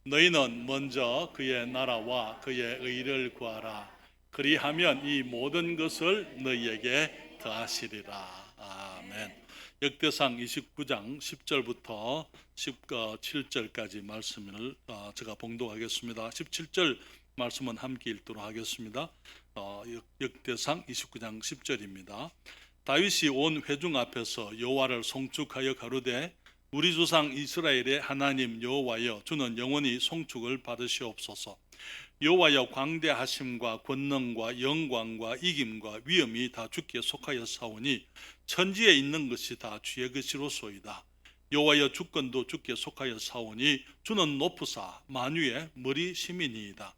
너희는 먼저 그의 나라와 그의 의를 구하라. 그리하면 이 모든 것을 너희에게 더하시리라. 아멘. 역대상 29장 10절부터 17절까지 말씀을 제가 봉독하겠습니다. 17절 말씀은 함께 읽도록 하겠습니다. 역대상 29장 10절입니다. 다윗이 온 회중 앞에서 여호와를 송축하여 가로되 우리 조상 이스라엘의 하나님 여호와여, 주는 영원히 송축을 받으시옵소서. 여호와여, 광대하심과 권능과 영광과 이김과 위엄이 다 주께 속하여 사오니 천지에 있는 것이 다 주의 것이로소이다. 여호와여, 주권도 주께 속하여 사오니 주는 높으사 만유의 머리 시민이이다.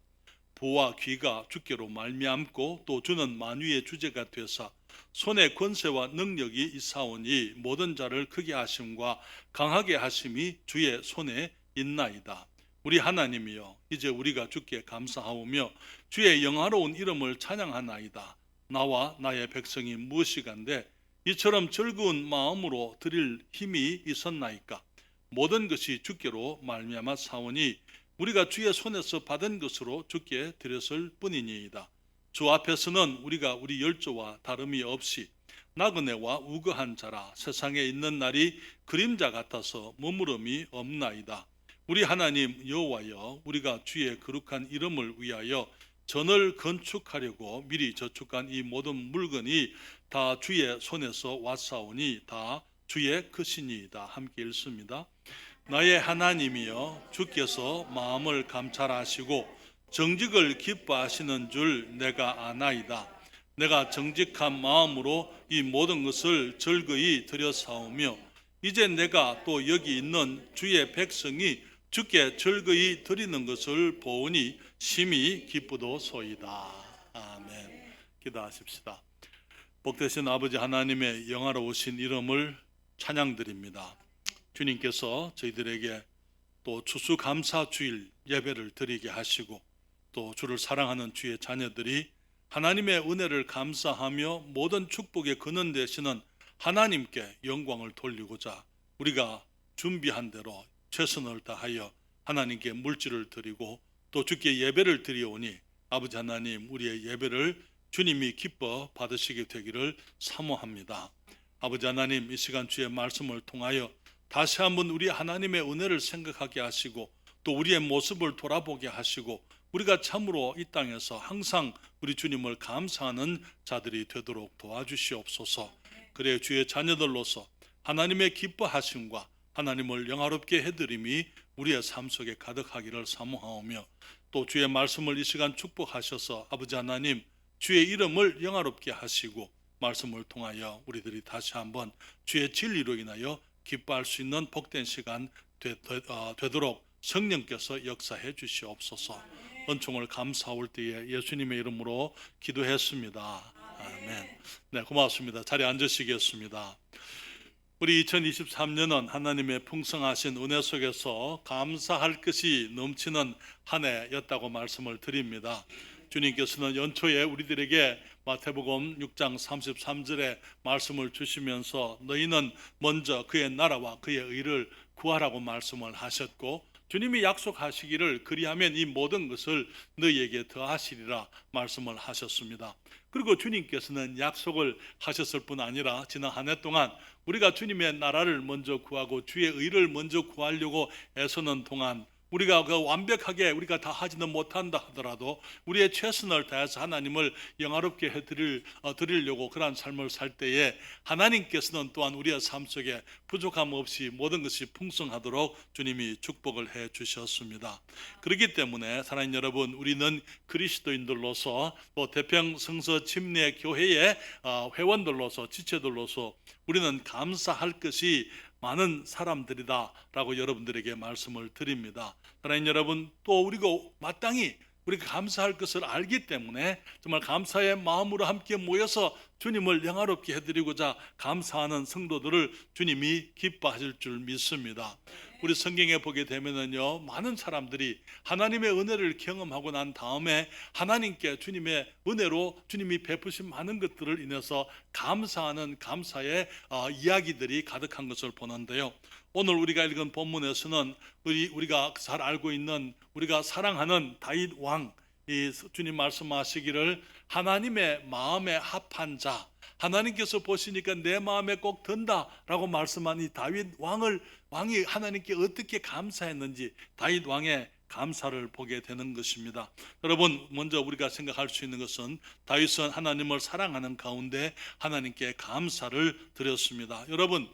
부와 귀가 주께로 말미암고 또 주는 만유의 주제가 되사 손에 권세와 능력이 있사오니 모든 자를 크게 하심과 강하게 하심이 주의 손에 있나이다. 우리 하나님이여, 이제 우리가 주께 감사하오며 주의 영화로운 이름을 찬양하나이다. 나와 나의 백성이 무엇이간데 이처럼 즐거운 마음으로 드릴 힘이 있었나이까. 모든 것이 주께로 말미암아 사오니 우리가 주의 손에서 받은 것으로 주께 드렸을 뿐이니이다. 주 앞에서는 우리가 우리 열조와 다름이 없이 나그네와 우거한 자라. 세상에 있는 날이 그림자 같아서 머무름이 없나이다. 우리 하나님 여호와여, 우리가 주의 거룩한 이름을 위하여 전을 건축하려고 미리 저축한 이 모든 물건이 다 주의 손에서 왔사오니 다 주의 것이니이다. 함께 읽습니다. 나의 하나님이여, 주께서 마음을 감찰하시고 정직을 기뻐하시는 줄 내가 아나이다. 내가 정직한 마음으로 이 모든 것을 즐거이 드려사오며 이제 내가 또 여기 있는 주의 백성이 주께 즐거이 드리는 것을 보니 심히 기쁘도소이다. 아멘. 기도하십시다. 복되신 아버지 하나님의 영화로우신 이름을 찬양드립니다. 주님께서 저희들에게 또 추수감사주일 예배를 드리게 하시고 또 주를 사랑하는 주의 자녀들이 하나님의 은혜를 감사하며 모든 축복의 근원 되시는 하나님께 영광을 돌리고자 우리가 준비한 대로 최선을 다하여 하나님께 물질을 드리고 또 주께 예배를 드리오니 아버지 하나님, 우리의 예배를 주님이 기뻐 받으시게 되기를 사모합니다. 아버지 하나님, 이 시간 주의 말씀을 통하여 다시 한번 우리 하나님의 은혜를 생각하게 하시고 또 우리의 모습을 돌아보게 하시고 우리가 참으로 이 땅에서 항상 우리 주님을 감사하는 자들이 되도록 도와주시옵소서. 그래 주의 자녀들로서 하나님의 기뻐하심과 하나님을 영화롭게 해드림이 우리의 삶 속에 가득하기를 사모하오며 또 주의 말씀을 이 시간 축복하셔서 아버지 하나님, 주의 이름을 영화롭게 하시고 말씀을 통하여 우리들이 다시 한번 주의 진리로 인하여 기뻐할 수 있는 복된 시간 되도록 성령께서 역사해 주시옵소서. 은총을 감사할 때에 예수님의 이름으로 기도했습니다. 아멘. 네, 고맙습니다. 자리에 앉으시겠습니다. 우리 2023년은 하나님의 풍성하신 은혜 속에서 감사할 것이 넘치는 한 해였다고 말씀을 드립니다. 주님께서는 연초에 우리들에게 마태복음 6장 33절에 말씀을 주시면서 너희는 먼저 그의 나라와 그의 의를 구하라고 말씀을 하셨고 주님이 약속하시기를 그리하면 이 모든 것을 너희에게 더하시리라 말씀을 하셨습니다. 그리고 주님께서는 약속을 하셨을 뿐 아니라 지난 한 해 동안 우리가 주님의 나라를 먼저 구하고 주의 의를 먼저 구하려고 애쓰는 동안 우리가 완벽하게 우리가 다 하지는 못한다 하더라도 우리의 최선을 다해서 하나님을 영화롭게 드리려고 그러한 삶을 살 때에 하나님께서는 또한 우리의 삶 속에 부족함 없이 모든 것이 풍성하도록 주님이 축복을 해 주셨습니다. 그렇기 때문에 사랑하는 여러분, 우리는 그리스도인들로서 또 대평성서 침례 교회의 회원들로서 지체들로서 우리는 감사할 것이 많은 사람들이다 라고 여러분들에게 말씀을 드립니다. 사랑하는 여러분, 또 우리가 마땅히 우리가 감사할 것을 알기 때문에 정말 감사의 마음으로 함께 모여서 주님을 영화롭게 해드리고자 감사하는 성도들을 주님이 기뻐하실 줄 믿습니다. 우리 성경에 보게 되면은요, 많은 사람들이 하나님의 은혜를 경험하고 난 다음에 하나님께 주님의 은혜로 주님이 베푸신 많은 것들을 인해서 감사하는 감사의 이야기들이 가득한 것을 보는데요. 오늘 우리가 읽은 본문에서는 우리가 잘 알고 있는, 우리가 사랑하는 다윗 왕, 이 주님 말씀하시기를 하나님의 마음에 합한 자, 하나님께서 보시니까 내 마음에 꼭 든다라고 말씀한 이 다윗 왕이 하나님께 어떻게 감사했는지 다윗 왕의 감사를 보게 되는 것입니다. 여러분, 먼저 우리가 생각할 수 있는 것은 다윗은 하나님을 사랑하는 가운데 하나님께 감사를 드렸습니다. 여러분,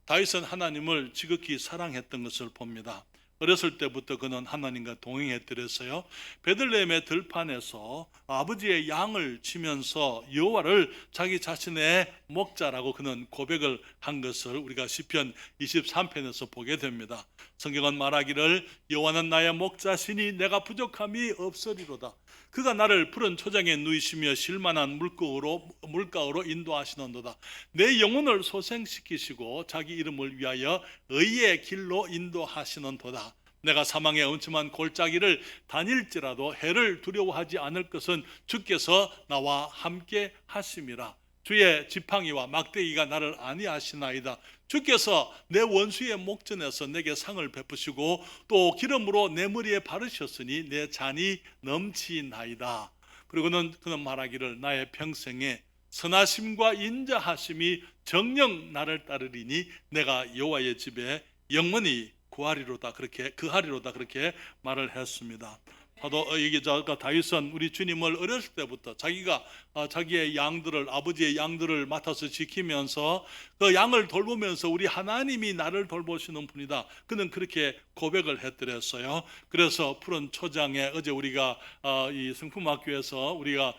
다윗은 하나님을 지극히 사랑했던 것을 봅니다. 어렸을 때부터 그는 하나님과 동행했더랬어요. 베들레헴의 들판에서 아버지의 양을 치면서 여호와를 자기 자신의 목자라고 그는 고백을 한 것을 우리가 시편 23편에서 보게 됩니다. 성경은 말하기를 여호와는 나의 목자시니 내가 부족함이 없으리로다. 그가 나를 푸른 초장에 누이시며 쉴만한 물가로 인도하시는도다. 내 영혼을 소생시키시고 자기 이름을 위하여 의의 길로 인도하시는도다. 내가 사망의 엄침한 골짜기를 다닐지라도 해를 두려워하지 않을 것은 주께서 나와 함께 하심이라. 주의 지팡이와 막대기가 나를 안위하시나이다. 주께서 내 원수의 목전에서 내게 상을 베푸시고 또 기름으로 내 머리에 바르셨으니 내 잔이 넘치나이다. 그리고는 그는 말하기를 나의 평생에 선하심과 인자하심이 정녕 나를 따르리니 내가 여호와의 집에 영원히 구하리로다, 그렇게 그하리로다, 그렇게 말을 했습니다. 사도 다윗은 우리 주님을 어렸을 때부터 자기가 자기의 양들을, 아버지의 양들을 맡아서 지키면서 그 양을 돌보면서 우리 하나님이 나를 돌보시는 분이다, 그는 그렇게 고백을 했더랬어요. 그래서 푸른 초장에 어제 우리가 이 성품학교에서 우리가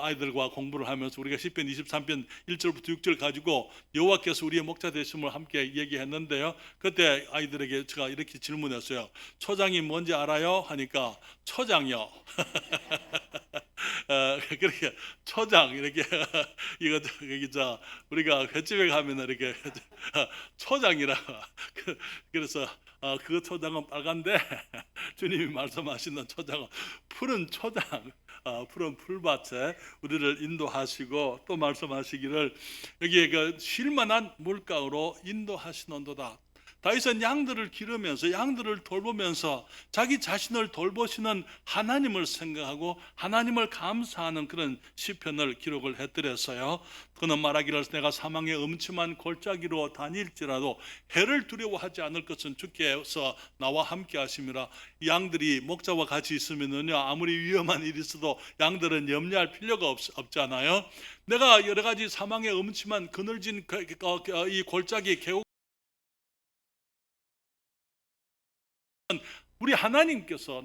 아이들과 공부를 하면서 우리가 시편 23편 1절부터 6절 가지고 여호와께서 우리의 목자 되심을 함께 얘기했는데요. 그때 아이들에게 제가 이렇게 질문했어요. 초장이 뭔지 알아요? 하니까 초장이요. 그렇게 초장 이렇게 이거 우리가 횟집에 가면 이렇게 초장이라 그래서 그 초장은 빨간데 주님이 말씀하시는 초장은 푸른 초장, 푸른 풀밭에 우리를 인도하시고 또 말씀하시기를 여기에 그 쉴만한 물가로 인도하시는도다. 다윗은 양들을 기르면서 양들을 돌보면서 자기 자신을 돌보시는 하나님을 생각하고 하나님을 감사하는 그런 시편을 기록을 했더랬어요. 그는 말하기를 내가 사망의 음침한 골짜기로 다닐지라도 해를 두려워하지 않을 것은 주께서 나와 함께 하심이라. 양들이 목자와 같이 있으면요, 아무리 위험한 일이 있어도 양들은 염려할 필요가 없잖아요. 내가 여러 가지 사망의 음침한 그늘진 이 골짜기 계곡, 우리 하나님께서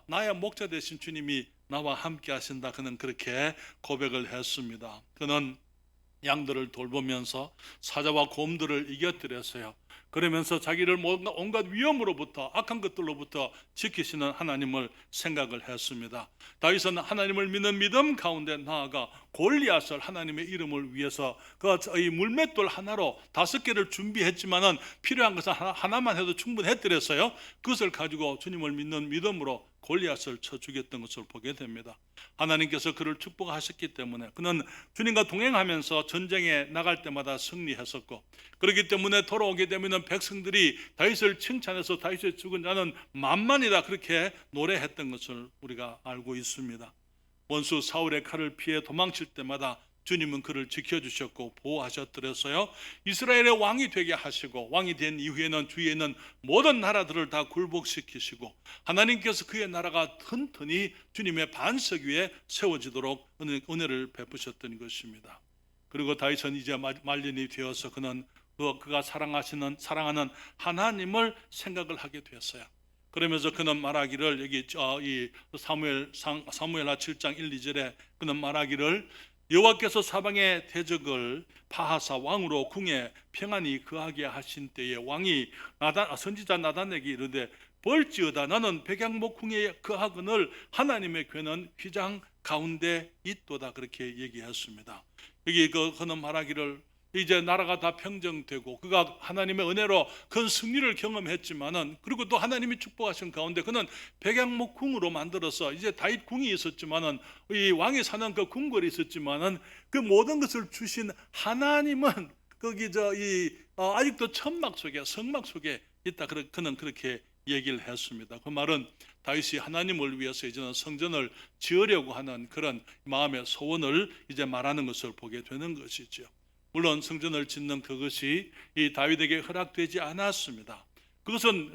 나의 목자 되신 주님이 나와 함께 하신다, 그는 그렇게 고백을 했습니다. 그는 양들을 돌보면서 사자와 곰들을 이겨뜨렸어요. 그러면서 자기를 온갖 위험으로부터, 악한 것들로부터 지키시는 하나님을 생각을 했습니다. 다윗은 하나님을 믿는 믿음 가운데 나아가 골리앗을 하나님의 이름을 위해서 이 물맷돌 하나로 5개를 준비했지만은 필요한 것은 하나만 해도 충분했더랬어요. 그것을 가지고 주님을 믿는 믿음으로 골리앗을 쳐 죽였던 것을 보게 됩니다. 하나님께서 그를 축복하셨기 때문에 그는 주님과 동행하면서 전쟁에 나갈 때마다 승리했었고, 그렇기 때문에 돌아오게 되면 백성들이 다윗을 칭찬해서 다윗의 죽은 자는 만만이다, 그렇게 노래했던 것을 우리가 알고 있습니다. 원수 사울의 칼을 피해 도망칠 때마다 주님은 그를 지켜주셨고 보호하셨더랬어요. 이스라엘의 왕이 되게 하시고 왕이 된 이후에는 주위에 있는 모든 나라들을 다 굴복시키시고 하나님께서 그의 나라가 튼튼히 주님의 반석 위에 세워지도록 은혜를 베푸셨던 것입니다. 그리고 다윗은 이제 말년이 되어서 그는 그가 사랑하는 하나님을 생각을 하게 되었어요. 그러면서 그는 말하기를, 여기 이 사무엘하 7장 1, 2절에 그는 말하기를 여호와께서 사방의 대적을 파하사 왕으로 궁에 평안히 거하게 하신 때에 왕이 선지자 나단에게 이르되 벌지어다 나는 백양목 궁에 거하거늘 하나님의 궤는 휘장 가운데 있도다, 그렇게 얘기했습니다. 여기 그는 말하기를 이제 나라가 다 평정되고 그가 하나님의 은혜로 큰 승리를 경험했지만은, 그리고 또 하나님이 축복하신 가운데 그는 백양목 궁으로 만들어서 이제 다윗 궁이 있었지만은, 이 왕이 사는 그 궁궐이 있었지만은, 그 모든 것을 주신 하나님은 거기 아직도 천막 속에, 성막 속에 있다. 그는 그렇게 얘기를 했습니다. 그 말은 다윗이 하나님을 위해서 이제는 성전을 지으려고 하는 그런 마음의 소원을 이제 말하는 것을 보게 되는 것이죠. 물론 성전을 짓는 그것이 이 다윗에게 허락되지 않았습니다. 그것은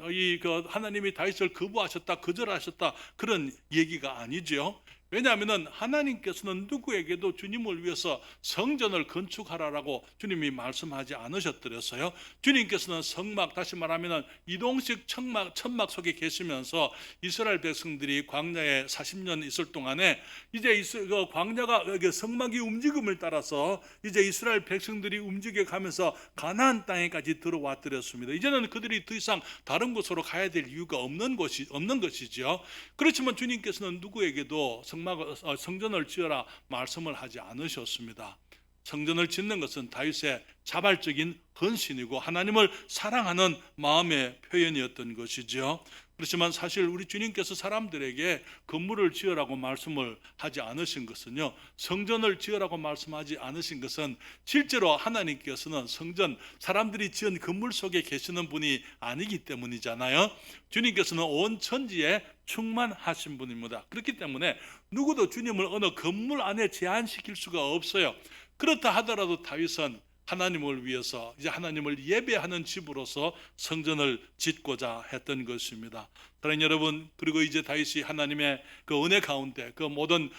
하나님이 다윗을 거부하셨다, 거절하셨다 그런 얘기가 아니죠. 왜냐하면 하나님께서는 누구에게도 주님을 위해서 성전을 건축하라라고 주님이 말씀하지 않으셨더랬어요. 주님께서는 성막, 다시 말하면 이동식 천막 속에 계시면서 이스라엘 백성들이 광야에 40년 있을 동안에 이제 광야가 성막이 움직임을 따라서 이제 이스라엘 백성들이 움직여 가면서 가나안 땅에까지 들어왔더랬습니다. 이제는 그들이 더 이상 다른 곳으로 가야 될 이유가 없는 것이죠. 그렇지만 주님께서는 누구에게도 성전을 지어라 말씀을 하지 않으셨습니다. 성전을 짓는 것은 다윗의 자발적인 헌신이고 하나님을 사랑하는 마음의 표현이었던 것이죠. 그렇지만 사실 우리 주님께서 사람들에게 건물을 지으라고 말씀을 하지 않으신 것은요, 성전을 지으라고 말씀하지 않으신 것은 실제로 하나님께서는 성전, 사람들이 지은 건물 속에 계시는 분이 아니기 때문이잖아요. 주님께서는 온 천지에 충만하신 분입니다. 그렇기 때문에 누구도 주님을 어느 건물 안에 제한시킬 수가 없어요. 그렇다 하더라도 다윗은 하나님을 위해서 이제 하나님을 예배하는 집으로서 성전을 짓고자 했던 것입니다. 사랑하는 여러분, 그리고 이제 다윗이 하나님의 그 은혜 가운데 그 모든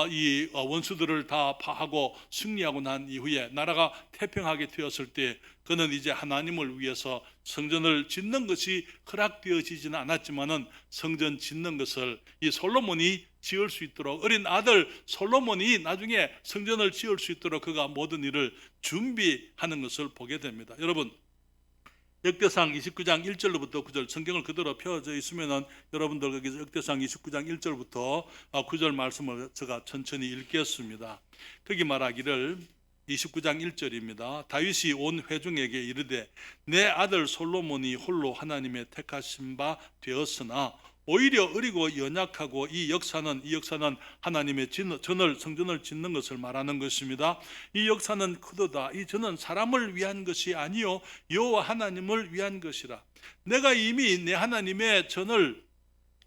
이 원수들을 다 파하고 승리하고 난 이후에 나라가 태평하게 되었을 때 그는 이제 하나님을 위해서 성전을 짓는 것이 허락되어지지는 않았지만은 성전 짓는 것을 이 솔로몬이 지을 수 있도록, 어린 아들 솔로몬이 나중에 성전을 지을 수 있도록 그가 모든 일을 준비하는 것을 보게 됩니다. 여러분, 역대상 29장 1절로부터 9절, 성경을 그대로 펴져 있으면은 여러분들 거기서 역대상 29장 1절부터 9절 말씀을 제가 천천히 읽겠습니다. 거기 말하기를 29장 1절입니다. 다윗이 온 회중에게 이르되 내 아들 솔로몬이 홀로 하나님의 택하신 바 되었으나 오히려 어리고 연약하고 이 역사는 하나님의 성전을 짓는 것을 말하는 것입니다. 이 역사는 크도다. 이 전은 사람을 위한 것이 아니요 여호와 하나님을 위한 것이라. 내가 이미 내 하나님의 전을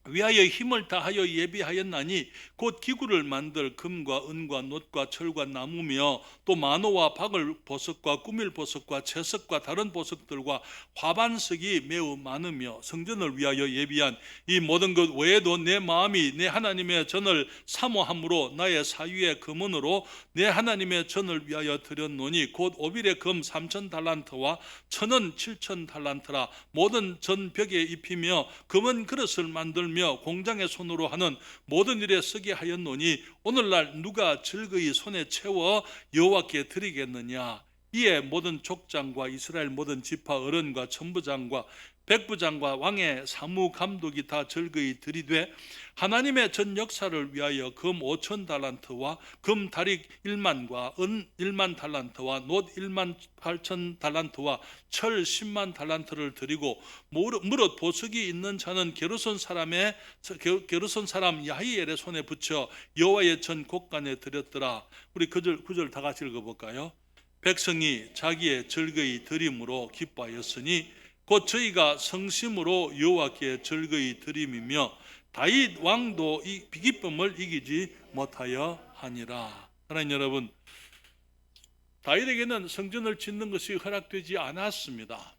위하여 힘을 다하여 예비하였나니 곧 기구를 만들 금과 은과 놋과 철과 나무며 또 마노와 박을 보석과 꾸밀 보석과 채석과 다른 보석들과 화반석이 매우 많으며 성전을 위하여 예비한 이 모든 것 외에도 내 마음이 내 하나님의 전을 사모함으로 나의 사위의 금은으로 내 하나님의 전을 위하여 드렸노니 곧 오빌의 금 3,000달란트와 천은 7,000달란트라. 모든 전 벽에 입히며 금은 그릇을 만들며 공장의 손으로 하는 모든 일에 쓰게 하였노니 오늘날 누가 즐거이 손에 채워 여호와께 드리겠느냐. 이에 모든 족장과 이스라엘 모든 지파 어른과 천부장과 백부장과 왕의 사무 감독이 다 즐거이 드리되 하나님의 전 역사를 위하여 금 5,000달란트와 금 다릭 1만과 은 1만 달란트와 놋 1만 8천 달란트와 철 10만 달란트를 드리고 무릇 보석이 있는 자는 게르손 사람 야히엘의 손에 붙여 여호와의 전 곳간에 드렸더라. 우리 9절 다 같이 읽어볼까요? 백성이 자기의 즐거이 드림으로 기뻐하였으니 곧 저희가 성심으로 여호와께 즐거이 드림이며 다윗 왕도 이 기쁨을 이기지 못하여 하니라. 하나님 여러분, 다윗에게는 성전을 짓는 것이 허락되지 않았습니다.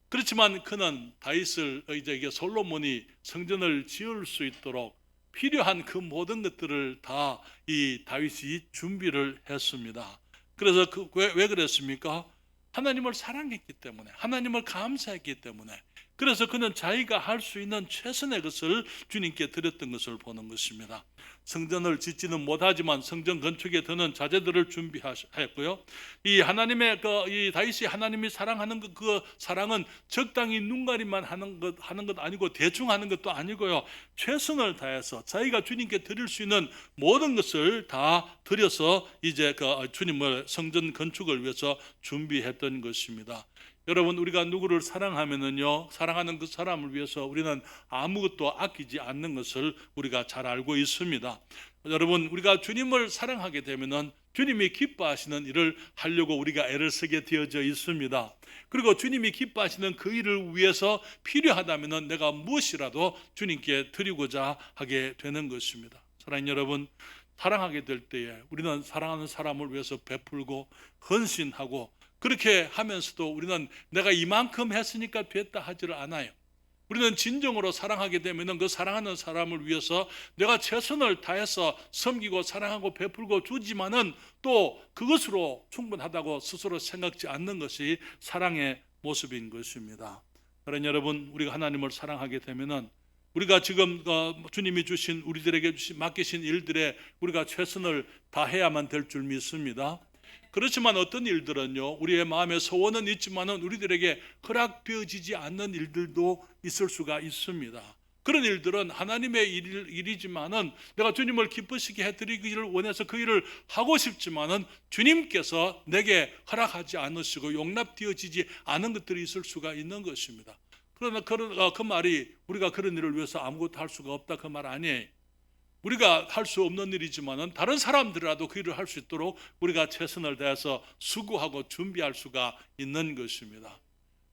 그렇지만 그는 다윗을 이제 솔로몬이 성전을 지을 수 있도록 필요한 그 모든 것들을 다 이 다윗이 준비를 했습니다. 그래서 왜 그랬습니까? 하나님을 사랑했기 때문에, 하나님을 감사했기 때문에, 그래서 그는 자기가 할 수 있는 최선의 것을 주님께 드렸던 것을 보는 것입니다. 성전을 짓지는 못하지만 성전 건축에 드는 자재들을 준비했고요. 이 하나님의 이 다윗이 하나님이 사랑하는 그 사랑은 적당히 눈가림만 하는 것 아니고 대충 하는 것도 아니고요. 최선을 다해서 자기가 주님께 드릴 수 있는 모든 것을 다 드려서 이제 주님을 성전 건축을 위해서 준비했던 것입니다. 여러분, 우리가 누구를 사랑하면은요, 사랑하는 그 사람을 위해서 우리는 아무것도 아끼지 않는 것을 우리가 잘 알고 있습니다. 여러분, 우리가 주님을 사랑하게 되면은 주님이 기뻐하시는 일을 하려고 우리가 애를 쓰게 되어져 있습니다. 그리고 주님이 기뻐하시는 그 일을 위해서 필요하다면은 내가 무엇이라도 주님께 드리고자 하게 되는 것입니다. 사랑하는 여러분, 사랑하게 될 때에 우리는 사랑하는 사람을 위해서 베풀고 헌신하고, 그렇게 하면서도 우리는 내가 이만큼 했으니까 됐다 하지를 않아요. 우리는 진정으로 사랑하게 되면 그 사랑하는 사람을 위해서 내가 최선을 다해서 섬기고 사랑하고 베풀고 주지만은 또 그것으로 충분하다고 스스로 생각지 않는 것이 사랑의 모습인 것입니다. 그러나 여러분, 우리가 하나님을 사랑하게 되면은 우리가 지금 주님이 주신 우리들에게 맡기신 일들에 우리가 최선을 다해야만 될 줄 믿습니다. 그렇지만 어떤 일들은요, 우리의 마음에 소원은 있지만은 우리들에게 허락되어지지 않는 일들도 있을 수가 있습니다. 그런 일들은 하나님의 일이지만은 내가 주님을 기쁘시게 해드리기를 원해서 그 일을 하고 싶지만은 주님께서 내게 허락하지 않으시고 용납되어지지 않은 것들이 있을 수가 있는 것입니다. 그러나 그 말이 우리가 그런 일을 위해서 아무것도 할 수가 없다, 그 말 아니에요. 우리가 할 수 없는 일이지만은 다른 사람들이라도 그 일을 할 수 있도록 우리가 최선을 다해서 수고하고 준비할 수가 있는 것입니다.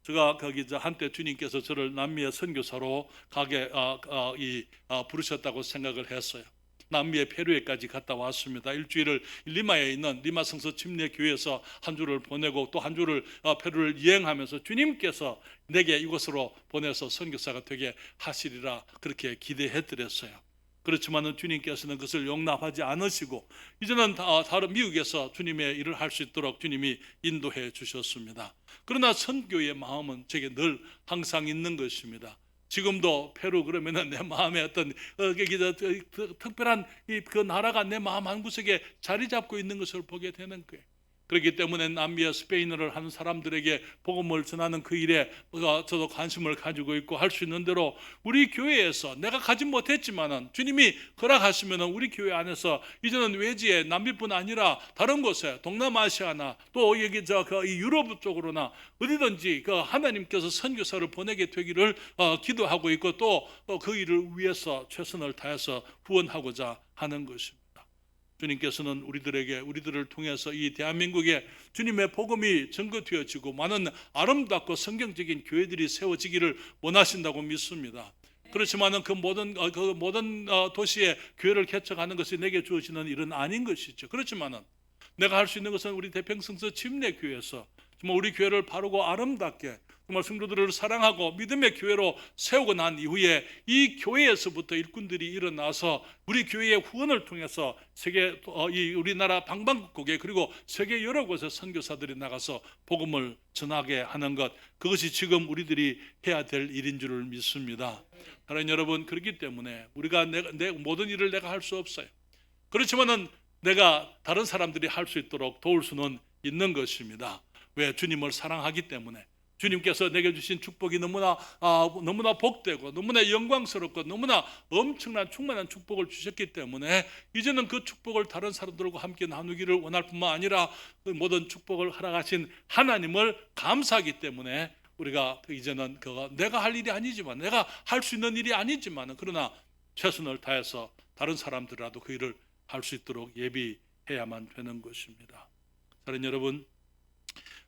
제가 거기 한때 주님께서 저를 남미의 선교사로 가게 부르셨다고 생각을 했어요. 남미의 페루에까지 갔다 왔습니다. 일주일을 리마에 있는 리마 성서 침례교회에서 한 주를 보내고 또 한 주를 페루를 여행하면서 주님께서 내게 이곳으로 보내서 선교사가 되게 하시리라 그렇게 기대해드렸어요. 그렇지만은 주님께서는 그것을 용납하지 않으시고 이제는 다른 미국에서 주님의 일을 할 수 있도록 주님이 인도해 주셨습니다. 그러나 선교의 마음은 제게 늘 항상 있는 것입니다. 지금도 페루 그러면은 내 마음에 어떤 특별한 그 나라가 내 마음 한구석에 자리 잡고 있는 것을 보게 되는 거예요. 그렇기 때문에 남미의 스페인어를 하는 사람들에게 복음을 전하는 그 일에 저도 관심을 가지고 있고, 할 수 있는 대로 우리 교회에서 내가 가지 못했지만은 주님이 허락하시면은 우리 교회 안에서 이제는 외지에 남미뿐 아니라 다른 곳에 동남아시아나 또 여기 이 유럽 쪽으로나 어디든지 하나님께서 선교사를 보내게 되기를 기도하고 있고, 또 그 일을 위해서 최선을 다해서 후원하고자 하는 것입니다. 주님께서는 우리들을 통해서 이 대한민국에 주님의 복음이 증거되어지고 많은 아름답고 성경적인 교회들이 세워지기를 원하신다고 믿습니다. 그렇지만은 그 모든 도시에 교회를 개척하는 것이 내게 주어지는 일은 아닌 것이죠. 그렇지만은 내가 할 수 있는 것은 우리 대평성서 침례교회에서 정말 우리 교회를 바르고 아름답게 정말 성도들을 사랑하고 믿음의 교회로 세우고 난 이후에 이 교회에서부터 일꾼들이 일어나서 우리 교회의 후원을 통해서 우리나라 방방곡곡에 그리고 세계 여러 곳에 선교사들이 나가서 복음을 전하게 하는 것, 그것이 지금 우리들이 해야 될 일인 줄을 믿습니다. 사랑하는 여러분, 그렇기 때문에 우리가 내 모든 일을 내가 할 수 없어요. 그렇지만은 내가 다른 사람들이 할 수 있도록 도울 수는 있는 것입니다. 왜? 주님을 사랑하기 때문에. 주님께서 내게 주신 축복이 너무나 복되고 너무나 영광스럽고 너무나 엄청난 충만한 축복을 주셨기 때문에 이제는 그 축복을 다른 사람들과 함께 나누기를 원할 뿐만 아니라 그 모든 축복을 허락하신 하나님을 감사하기 때문에 우리가 이제는 내가 할 일이 아니지만, 내가 할 수 있는 일이 아니지만, 그러나 최선을 다해서 다른 사람들이라도 그 일을 할 수 있도록 예비해야만 되는 것입니다. 사랑하는 여러분,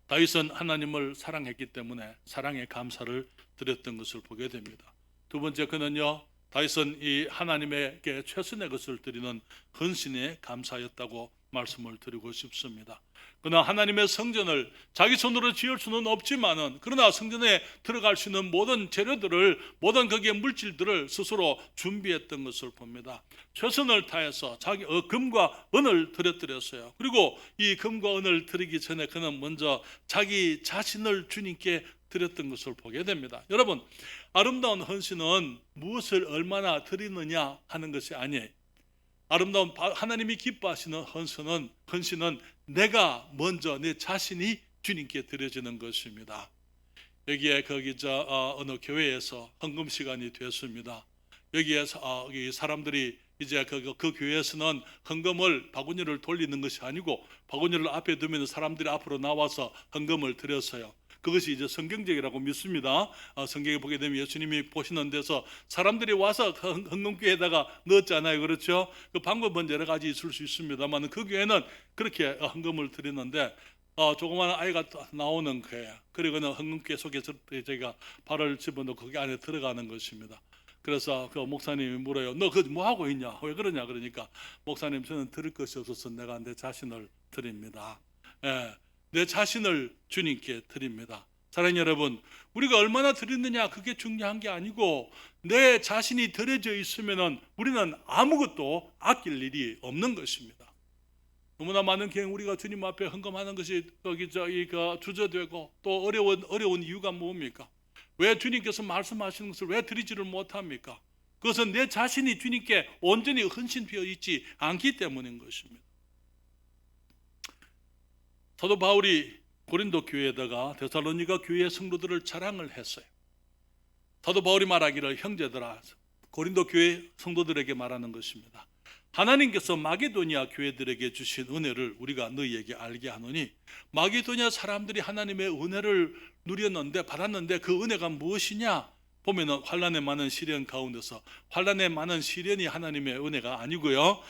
다윗은 하나님을 사랑했기 때문에 사랑의 감사를 드렸던 것을 보게 됩니다. 두 번째, 그는요, 다윗은 이 하나님에게 최선의 것을 드리는 헌신에 감사였다고 말씀을 드리고 싶습니다. 그러나 하나님의 성전을 자기 손으로 지을 수는 없지만은, 그러나 성전에 들어갈 수 있는 모든 재료들을, 모든 거기에 물질들을 스스로 준비했던 것을 봅니다. 최선을 다해서 자기 금과 은을 드렸어요. 그리고 이 금과 은을 드리기 전에 그는 먼저 자기 자신을 주님께 드렸던 것을 보게 됩니다. 여러분, 아름다운 헌신은 무엇을 얼마나 드리느냐 하는 것이 아니에요. 아름다운 하나님이 기뻐하시는 헌신은 내가 먼저 내 자신이 주님께 드려지는 것입니다. 여기에 어느 교회에서 헌금 시간이 됐습니다. 여기에서 여기 사람들이 이제 그 교회에서는 헌금을 바구니를 돌리는 것이 아니고 바구니를 앞에 두면 사람들이 앞으로 나와서 헌금을 드렸어요. 그것이 이제 성경적이라고 믿습니다. 성경에 보게 되면 예수님이 보시는 데서 사람들이 와서 헌금기에다가 넣었잖아요. 그렇죠? 그 방법은 여러 가지 있을 수 있습니다만 그 교회는 그렇게 헌금을 드리는데 조그마한 아이가 나오는 거예요. 그리고는 헌금기 속에 제가 발을 집어넣고 거기 안에 들어가는 것입니다. 그래서 그 목사님이 물어요. 너 그거 뭐 하고 있냐? 왜 그러냐? 그러니까 목사님, 저는 드릴 것이 없어서 내가 내 자신을 드립니다. 예. 내 자신을 주님께 드립니다. 사랑하는 여러분, 우리가 얼마나 드리느냐 그게 중요한 게 아니고 내 자신이 드려져 있으면 우리는 아무것도 아낄 일이 없는 것입니다. 너무나 많은 경우 우리가 주님 앞에 헌금하는 것이 주저되고 또 어려운 이유가 뭡니까? 왜 주님께서 말씀하시는 것을 왜 드리지를 못합니까? 그것은 내 자신이 주님께 온전히 헌신되어 있지 않기 때문인 것입니다. 사도 바울이 고린도 교회에다가 데살로니가 교회의 성도들을 자랑을 했어요. 사도 바울이 말하기를, 형제들아, 고린도 교회 성도들에게 말하는 것입니다. 하나님께서 마게도니아 교회들에게 주신 은혜를 우리가 너희에게 알게 하노니, 마게도니아 사람들이 하나님의 은혜를 누렸는데, 받았는데 그 은혜가 무엇이냐? 보면은 환난에 많은 시련 가운데서, 환난에 많은 시련이 하나님의 은혜가 아니고요,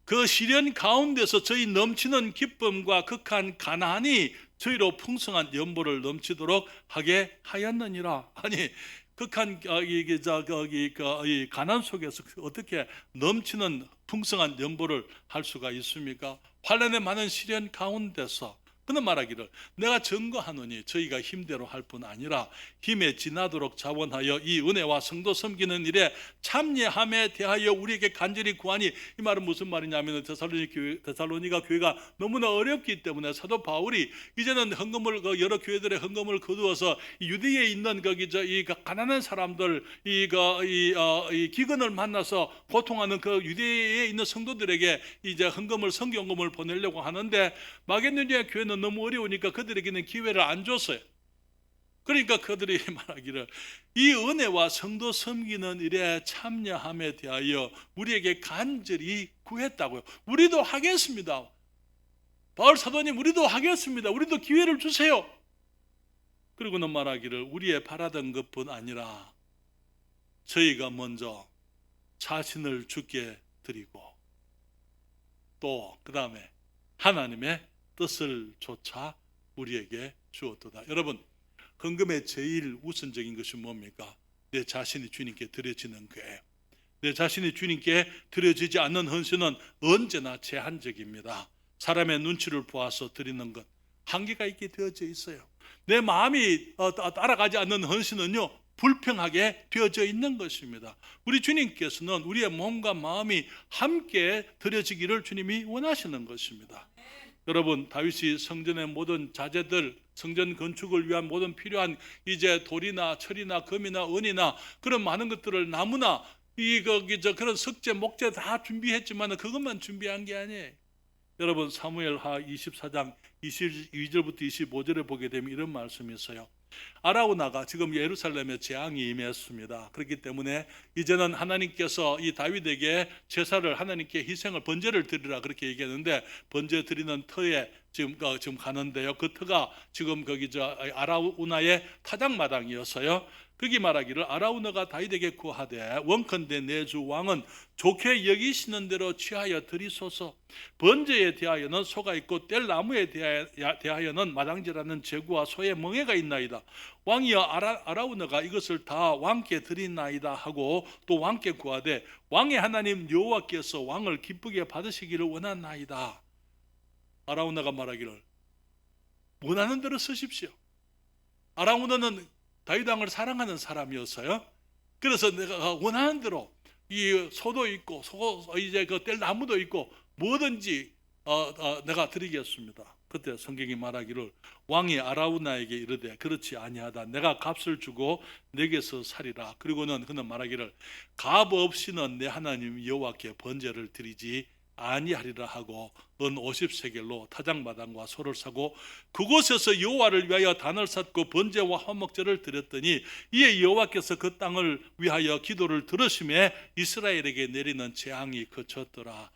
그 시련 가운데서 저희 넘치는 기쁨과 극한 가난이 저희로 풍성한 연보를 넘치도록 하게 하였느니라. 아니, 극한 이 가난 속에서 어떻게 넘치는 풍성한 연보를 할 수가 있습니까? 환난에 많은 시련 가운데서 그는 말하기를, 내가 증거하노니 저희가 힘대로 할 뿐 아니라 힘에 지나도록 자원하여 이 은혜와 성도 섬기는 일에 참여함에 대하여 우리에게 간절히 구하니. 이 말은 무슨 말이냐면 데살로니가 교회가 너무나 어렵기 때문에 사도 바울이 이제는 헌금을 여러 교회들의 헌금을 거두어서 유대에 있는 이 가난한 사람들, 이 기근을 만나서 고통하는 그 유대에 있는 성도들에게 이제 성경금을 보내려고 하는데, 마게도니아 교회는 너무 어려우니까 그들에게는 기회를 안 줬어요. 그러니까 그들이 말하기를, 이 은혜와 성도 섬기는 일에 참여함에 대하여 우리에게 간절히 구했다고요. 우리도 하겠습니다. 바울 사도님, 우리도 하겠습니다. 우리도 기회를 주세요. 그리고는 말하기를, 우리의 바라던 것뿐 아니라 저희가 먼저 자신을 주께 드리고 또 그 다음에 하나님의 뜻을 조차 우리에게 주었도다. 여러분, 헌금의 제일 우선적인 것이 뭡니까? 내 자신이 주님께 드려지는 거예요. 내 자신이 주님께 드려지지 않는 헌신은 언제나 제한적입니다. 사람의 눈치를 보아서 드리는 것, 한계가 있게 되어져 있어요. 내 마음이 따라가지 않는 헌신은요, 불평하게 되어져 있는 것입니다. 우리 주님께서는 우리의 몸과 마음이 함께 드려지기를 주님이 원하시는 것입니다. 여러분, 다윗이 성전의 모든 자재들, 성전 건축을 위한 모든 필요한 이제 돌이나 철이나 금이나 은이나 그런 많은 것들을 나무나 그런 석재, 목재 다 준비했지만 그것만 준비한 게 아니에요. 여러분, 사무엘하 24장 22절부터 25절에 보게 되면 이런 말씀이 있어요. 아라우나가 지금 예루살렘에 재앙이 임했습니다. 그렇기 때문에 이제는 하나님께서 이 다윗에게 제사를, 하나님께 희생을, 번제를 드리라 그렇게 얘기했는데, 번제 드리는 터에 지금 가는데요, 그 터가 지금 아라우나의 타작마당이었어요. 거기 말하기를, 아라우나가 다윗에게 구하되 원컨대 내 주 왕은 좋게 여기시는 대로 취하여 드리소서. 번제에 대하여는 소가 있고 뗄 나무에 대하여는 마당질하는 제구와 소의 멍에가 있나이다. 왕이여, 아라우나가 이것을 다 왕께 드리나이다 하고 또 왕께 구하되 왕의 하나님 여호와께서 왕을 기쁘게 받으시기를 원하나이다. 아라우나가 말하기를 원하는 대로 쓰십시오. 아라우나는 다윗 왕을 사랑하는 사람이었어요. 그래서 내가 원하는 대로 이 소도 있고 이제 그 뗄 나무도 있고 뭐든지 내가 드리겠습니다. 그때 성경이 말하기를 왕이 아라우나에게 이르되 그렇지 아니하다. 내가 값을 주고 내게서 살이라. 그리고는 그는 말하기를 값 없이는 내 하나님 여호와께 번제를 드리지 아니하리라 하고 은 50세겔로 타작마당과 소를 사고 그곳에서 여호와를 위하여 단을 쌓고 번제와 화목제를 드렸더니 이에 여호와께서 그 땅을 위하여 기도를 들으심에 이스라엘에게 내리는 재앙이 그쳤더라.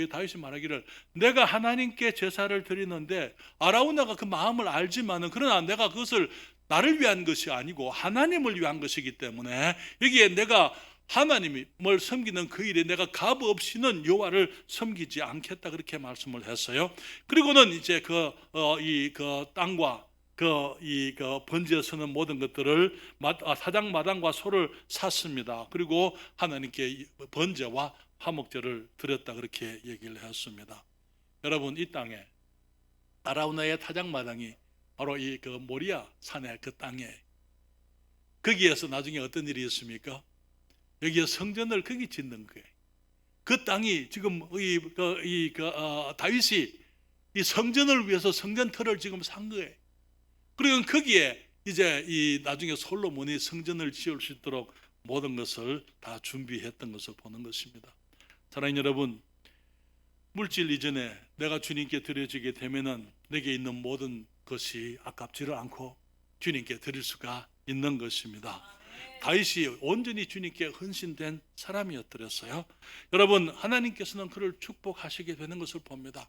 다윗이 말하기를 내가 하나님께 제사를 드리는데 아라우나가 그 마음을 알지만은 그러나 내가 그것을 나를 위한 것이 아니고 하나님을 위한 것이기 때문에 여기에 내가 하나님을 섬기는 그 일에 내가 값 없이는 여호와를 섬기지 않겠다 그렇게 말씀을 했어요. 그리고는 이제 그 땅과 그 번제에 서는 모든 것들을 사장마당과 소를 샀습니다. 그리고 하나님께 번제와 화목제를 드렸다 그렇게 얘기를 했습니다. 여러분 이 땅에 아라우나의 타작마당이 바로 이 그 모리아 산의 그 땅에 거기에서 나중에 어떤 일이 있습니까? 여기에 성전을 거기 짓는 거예요. 그 땅이 지금 다윗이 이 성전을 위해서 성전터를 지금 산 거예요. 그리고 거기에 이제 이 나중에 솔로몬이 성전을 지을 수 있도록 모든 것을 다 준비했던 것을 보는 것입니다. 사랑하는 여러분, 물질 이전에 내가 주님께 드려지게 되면은 내게 있는 모든 것이 아깝지를 않고 주님께 드릴 수가 있는 것입니다. 다윗이 온전히 주님께 헌신된 사람이었더랬어요. 여러분 하나님께서는 그를 축복하시게 되는 것을 봅니다.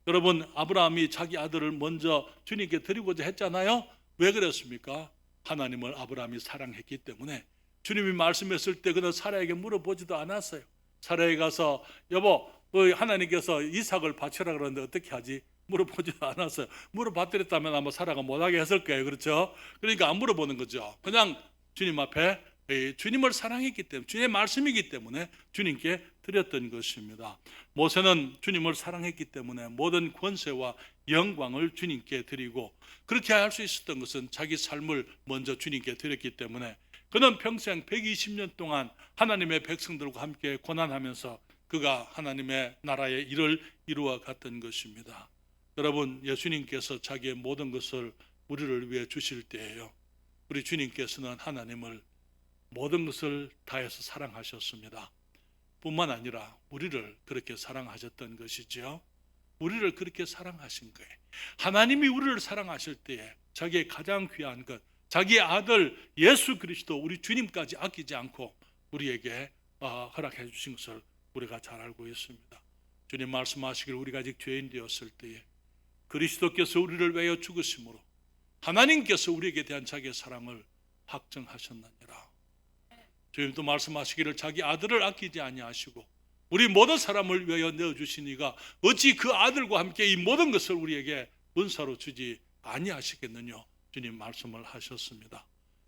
여러분 아브라함이 자기 아들을 먼저 주님께 드리고자 했잖아요. 왜 그랬습니까? 하나님을 아브라함이 사랑했기 때문에 주님이 말씀했을 때 그는 사라에게 물어보지도 않았어요. 사라에 가서 여보 하나님께서 이삭을 바치라 그러는데 어떻게 하지? 물어보지도 않았어요. 물어봤더랬다면 아마 사라가 못하게 했을 거예요. 그렇죠? 그러니까 안 물어보는 거죠. 그냥 주님 앞에 주님을 사랑했기 때문에 주님의 말씀이기 때문에 주님께 드렸던 것입니다. 모세는 주님을 사랑했기 때문에 모든 권세와 영광을 주님께 드리고 그렇게 할 수 있었던 것은 자기 삶을 먼저 주님께 드렸기 때문에 그는 평생 120년 동안 하나님의 백성들과 함께 고난하면서 그가 하나님의 나라의 일을 이루어 갔던 것입니다. 여러분 예수님께서 자기의 모든 것을 우리를 위해 주실 때예요. 우리 주님께서는 하나님을 모든 것을 다해서 사랑하셨습니다. 뿐만 아니라 우리를 그렇게 사랑하셨던 것이지요. 우리를 그렇게 사랑하신 거예요. 하나님이 우리를 사랑하실 때에 자기의 가장 귀한 것, 자기의 아들 예수 그리스도 우리 주님까지 아끼지 않고 우리에게 허락해 주신 것을 우리가 잘 알고 있습니다. 주님 말씀하시길 우리가 아직 죄인 되었을 때에 그리스도께서 우리를 위하여 죽으심으로 하나님께서 우리에게 대한 자기의 사랑을 확증하셨느니라. 주님도 말씀하시기를 자기 아들을 아끼지 아니하시고 우리 모든 사람을 위하여 내어주시니가 어찌 그 아들과 함께 이 모든 것을 우리에게 은사로 주지 아니하시겠느냐 주님 말씀을 하셨습니다.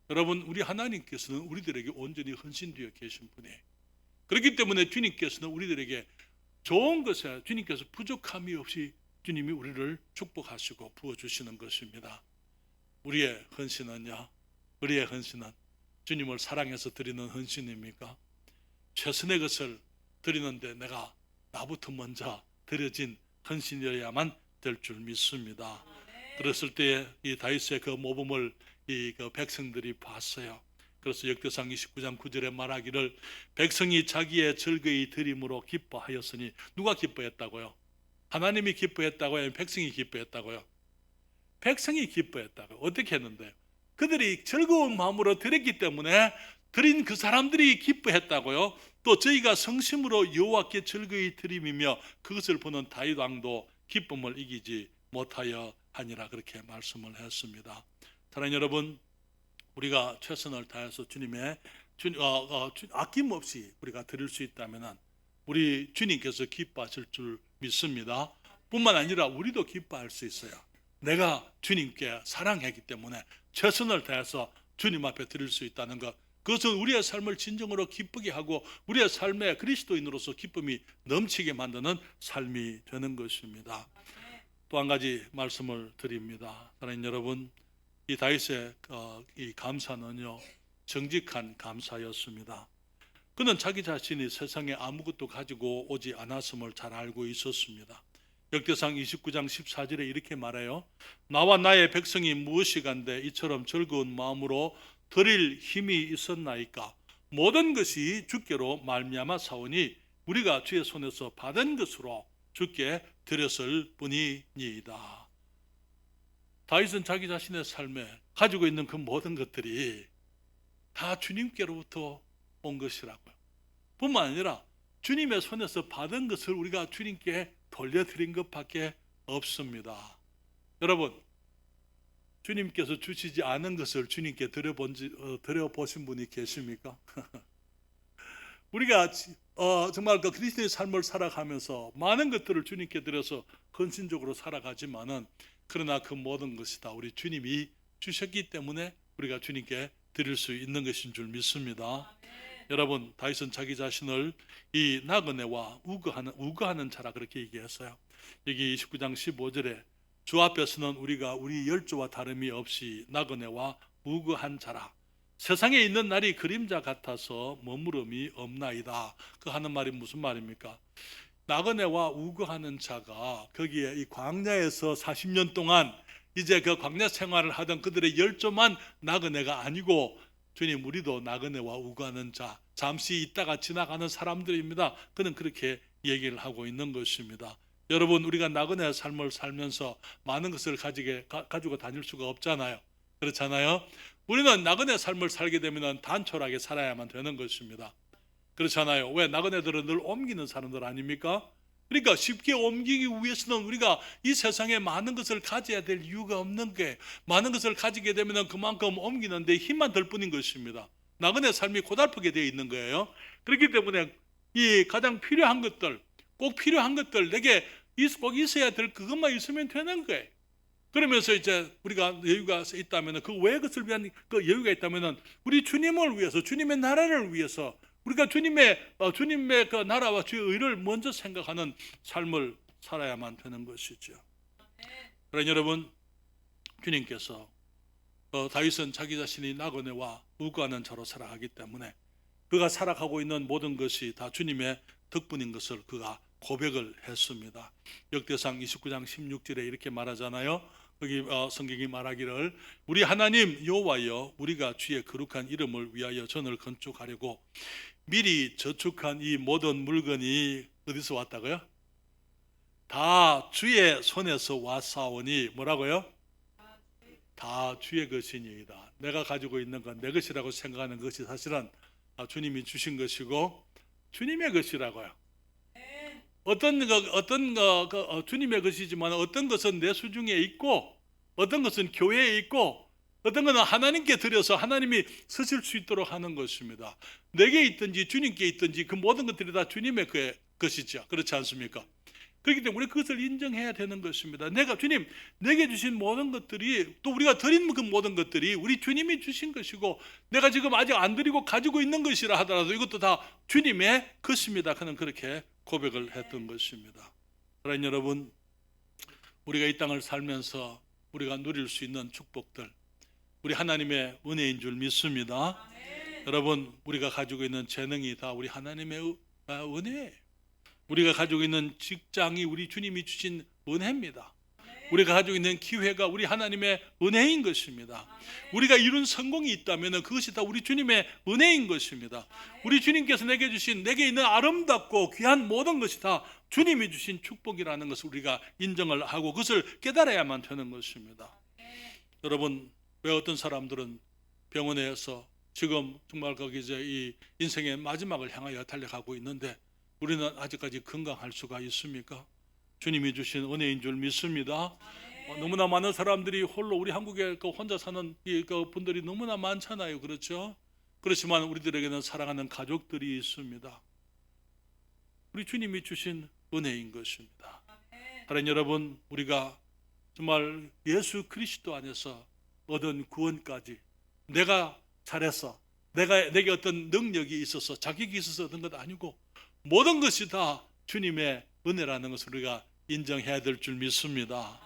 여러분 우리 하나님께서는 우리들에게 온전히 헌신되어 계신 분이에요. 그렇기 때문에 주님께서는 우리들에게 좋은 것에 주님께서 부족함이 없이 주님이 우리를 축복하시고 부어주시는 것입니다. 우리의 헌신은요, 우리의 헌신은 주님을 사랑해서 드리는 헌신입니까? 최선의 것을 드리는데 내가 나부터 먼저 드려진 헌신이어야만 될 줄 믿습니다. 그랬을 때 이 다윗의 그 모범을 그 백성들이 봤어요. 그래서 역대상 29장 9절에 말하기를 백성이 자기의 즐거이 드림으로 기뻐하였으니 누가 기뻐했다고요? 하나님이 기뻐했다고요? 아니면 백성이 기뻐했다고요? 백성이 기뻐했다고요. 어떻게 했는데요? 그들이 즐거운 마음으로 드렸기 때문에 드린 그 사람들이 기뻐했다고요. 또 저희가 성심으로 여호와께 즐거이 드림이며 그것을 보는 다윗 왕도 기쁨을 이기지 못하여 하니라 그렇게 말씀을 했습니다. 사랑하는 여러분, 우리가 최선을 다해서 주님의 아낌없이 우리가 드릴 수 있다면 우리 주님께서 기뻐하실 줄 믿습니다. 뿐만 아니라 우리도 기뻐할 수 있어요. 내가 주님께 사랑하기 때문에 최선을 다해서 주님 앞에 드릴 수 있다는 것, 그것은 우리의 삶을 진정으로 기쁘게 하고 우리의 삶에 그리스도인으로서 기쁨이 넘치게 만드는 삶이 되는 것입니다. 또 한 가지 말씀을 드립니다. 사랑하는 여러분, 이 다윗의 이 감사는요, 정직한 감사였습니다. 그는 자기 자신이 세상에 아무것도 가지고 오지 않았음을 잘 알고 있었습니다. 역대상 29장 14절에 이렇게 말해요. 나와 나의 백성이 무엇이간데 이처럼 즐거운 마음으로 드릴 힘이 있었나이까. 모든 것이 주께로 말미암아 사오니 우리가 주의 손에서 받은 것으로 주께 드렸을 뿐이니이다. 다윗은 자기 자신의 삶에 가지고 있는 그 모든 것들이 다 주님께로부터 온 것이라고요. 뿐만 아니라 주님의 손에서 받은 것을 우리가 주님께 돌려드린 것밖에 없습니다. 여러분, 주님께서 주시지 않은 것을 주님께 드려보신 분이 계십니까? 우리가 정말 그 그리스도의 삶을 살아가면서 많은 것들을 주님께 드려서 헌신적으로 살아가지만은, 그러나 그 모든 것이 다 우리 주님이 주셨기 때문에 우리가 주님께 드릴 수 있는 것인 줄 믿습니다. 여러분, 다윗은 자기 자신을 이 나그네와 우거하는 자라 그렇게 얘기했어요. 여기 29장 15절에 주 앞에서는 우리가 우리 열조와 다름이 없이 나그네와 우거한 자라. 세상에 있는 날이 그림자 같아서 머무름이 없나이다. 그 하는 말이 무슨 말입니까? 나그네와 우거하는 자가 거기에 이 광야에서 40년 동안 이제 그 광야 생활을 하던 그들의 열조만 나그네가 아니고, 주님, 우리도 나그네와 우거하는 자, 잠시 있다가 지나가는 사람들입니다. 그는 그렇게 얘기를 하고 있는 것입니다. 여러분, 우리가 나그네의 삶을 살면서 많은 것을 가지고 다닐 수가 없잖아요. 그렇잖아요. 우리는 나그네 삶을 살게 되면 단촐하게 살아야만 되는 것입니다. 그렇잖아요. 왜? 나그네들은 늘 옮기는 사람들 아닙니까? 그러니까 쉽게 옮기기 위해서는 우리가 이 세상에 많은 것을 가져야 될 이유가 없는 게, 많은 것을 가지게 되면 그만큼 옮기는데 힘만 들 뿐인 것입니다. 나그네 삶이 고달프게 되어 있는 거예요. 그렇기 때문에 이 가장 필요한 것들, 꼭 필요한 것들, 내게 꼭 있어야 될 그것만 있으면 되는 거예요. 그러면서 이제 우리가 여유가 있다면, 그 외의 것을 위한 그 여유가 있다면, 우리 주님을 위해서, 주님의 나라를 위해서 우리가 주님의 그 나라와 주의 의를 먼저 생각하는 삶을 살아야만 되는 것이죠. 그러나 여러분, 주님께서 다윗은 자기 자신이 나그네와 우거하는 자로 살아가기 때문에 그가 살아가고 있는 모든 것이 다 주님의 덕분인 것을 그가 고백을 했습니다. 역대상 29장 16절에 이렇게 말하잖아요. 거기 성경이 말하기를, 우리 하나님 여호와여, 우리가 주의 거룩한 이름을 위하여 전을 건축하려고 미리 저축한 이 모든 물건이 어디서 왔다고요? 다 주의 손에서 왔사오니, 뭐라고요? 다 주의 것이니이다. 내가 가지고 있는 건 내 것이라고 생각하는 것이 사실은 주님이 주신 것이고 주님의 것이라고요. 주님의 것이지만 어떤 것은 내 수중에 있고, 어떤 것은 교회에 있고, 어떤 것은 하나님께 드려서 하나님이 쓰실 수 있도록 하는 것입니다. 내게 있든지 주님께 있든지 그 모든 것들이 다 주님의 것이죠. 그렇지 않습니까? 그렇기 때문에 우리 그것을 인정해야 되는 것입니다. 주님 내게 주신 모든 것들이, 또 우리가 드린 그 모든 것들이 우리 주님이 주신 것이고, 내가 지금 아직 안 드리고 가지고 있는 것이라 하더라도 이것도 다 주님의 것입니다. 그는 그렇게 고백을 했던 것입니다. 사랑하는 여러분, 우리가 이 땅을 살면서 우리가 누릴 수 있는 축복들, 우리 하나님의 은혜인 줄 믿습니다. 여러분, 우리가 가지고 있는 재능이 다 우리 하나님의 은혜예요. 우리가 가지고 있는 직장이 우리 주님이 주신 은혜입니다. 우리가 가지고 있는 기회가 우리 하나님의 은혜인 것입니다. 우리가 이룬 성공이 있다면 그것이 다 우리 주님의 은혜인 것입니다. 우리 주님께서 내게 있는 아름답고 귀한 모든 것이 다 주님이 주신 축복이라는 것을 우리가 인정을 하고 그것을 깨달아야만 되는 것입니다. 여러분, 왜 어떤 사람들은 병원에서 지금 정말 거기 이제 이 인생의 마지막을 향하여 달려가고 있는데 우리는 아직까지 건강할 수가 있습니까? 주님이 주신 은혜인 줄 믿습니다. 너무나 많은 사람들이 홀로, 우리 한국에 혼자 사는 그 분들이 너무나 많잖아요. 그렇죠? 그렇지만 우리들에게는 사랑하는 가족들이 있습니다. 우리 주님이 주신 은혜인 것입니다. 사랑하는 여러분, 우리가 정말 예수 그리스도 안에서 얻은 구원까지 내가 잘해서, 내게 어떤 능력이 있어서, 자격이 있어서 얻은 것 아니고 모든 것이 다 주님의 은혜라는 것을 우리가 인정해야 될 줄 믿습니다.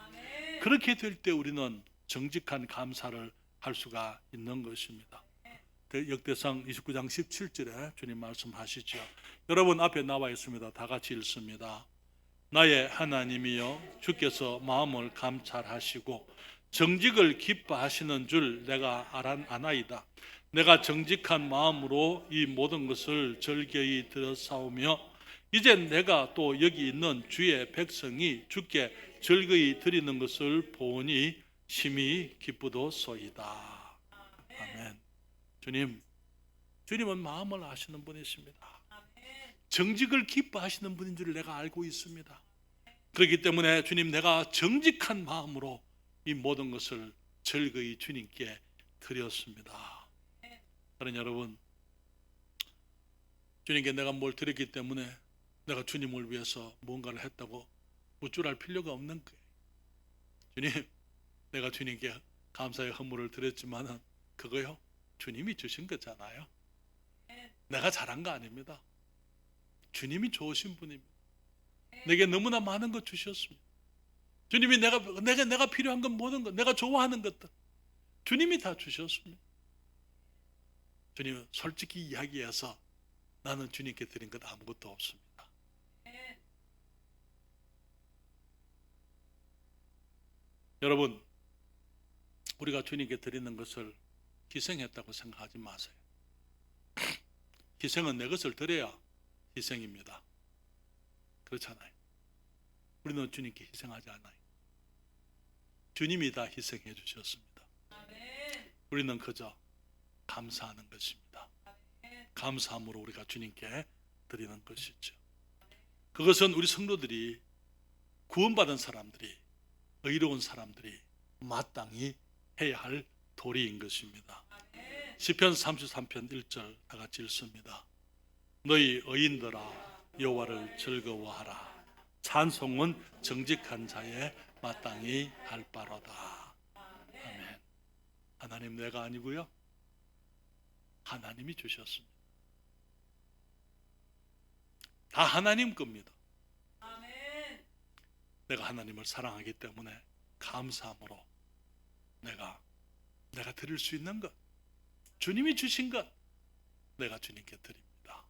그렇게 될 때 우리는 정직한 감사를 할 수가 있는 것입니다. 역대상 29장 17절에 주님 말씀하시죠. 여러분 앞에 나와 있습니다. 다 같이 읽습니다. 나의 하나님이여, 주께서 마음을 감찰하시고 정직을 기뻐하시는 줄 내가 아나이다. 내가 정직한 마음으로 이 모든 것을 절개히 드렸사오며 이제 내가 또 여기 있는 주의 백성이 주께 절개히 드리는 것을 보니 심히 기쁘도소이다. 아멘. 주님은 마음을 아시는 분이십니다. 정직을 기뻐하시는 분인 줄 내가 알고 있습니다. 그렇기 때문에 주님, 내가 정직한 마음으로 이 모든 것을 절거히 주님께 드렸습니다. 사랑하는 여러분, 주님께 내가 뭘 드렸기 때문에 내가 주님을 위해서 무언가를 했다고 우쭐할 필요가 없는 거예요. 주님, 내가 주님께 감사의 헌물을 드렸지만은 그거요, 주님이 주신 거잖아요. 내가 잘한 거 아닙니다. 주님이 좋으신 분입니다. 내게 너무나 많은 것 주셨습니다. 주님이 내가 필요한 건 모든 것, 내가 좋아하는 것들 주님이 다 주셨습니다. 주님, 솔직히 이야기해서 나는 주님께 드린 것 아무것도 없습니다. 여러분, 우리가 주님께 드리는 것을 희생했다고 생각하지 마세요. 희생은 내 것을 드려야 희생입니다. 그렇잖아요. 우리는 주님께 희생하지 않아요. 주님이 다 희생해 주셨습니다. 우리는 그저 감사하는 것입니다. 감사함으로 우리가 주님께 드리는 것이죠. 그것은 우리 성도들이, 구원받은 사람들이, 의로운 사람들이 마땅히 해야 할 도리인 것입니다. 시편 33편 1절 다 같이 읽습니다. 너희 의인들아 여호와를 즐거워하라. 찬송은 정직한 자의 마땅히 할 바로다. 아멘. 하나님, 내가 아니고요, 하나님이 주셨습니다. 다 하나님 겁니다. 내가 하나님을 사랑하기 때문에 감사함으로 내가 드릴 수 있는 것, 주님이 주신 것 내가 주님께 드립니다.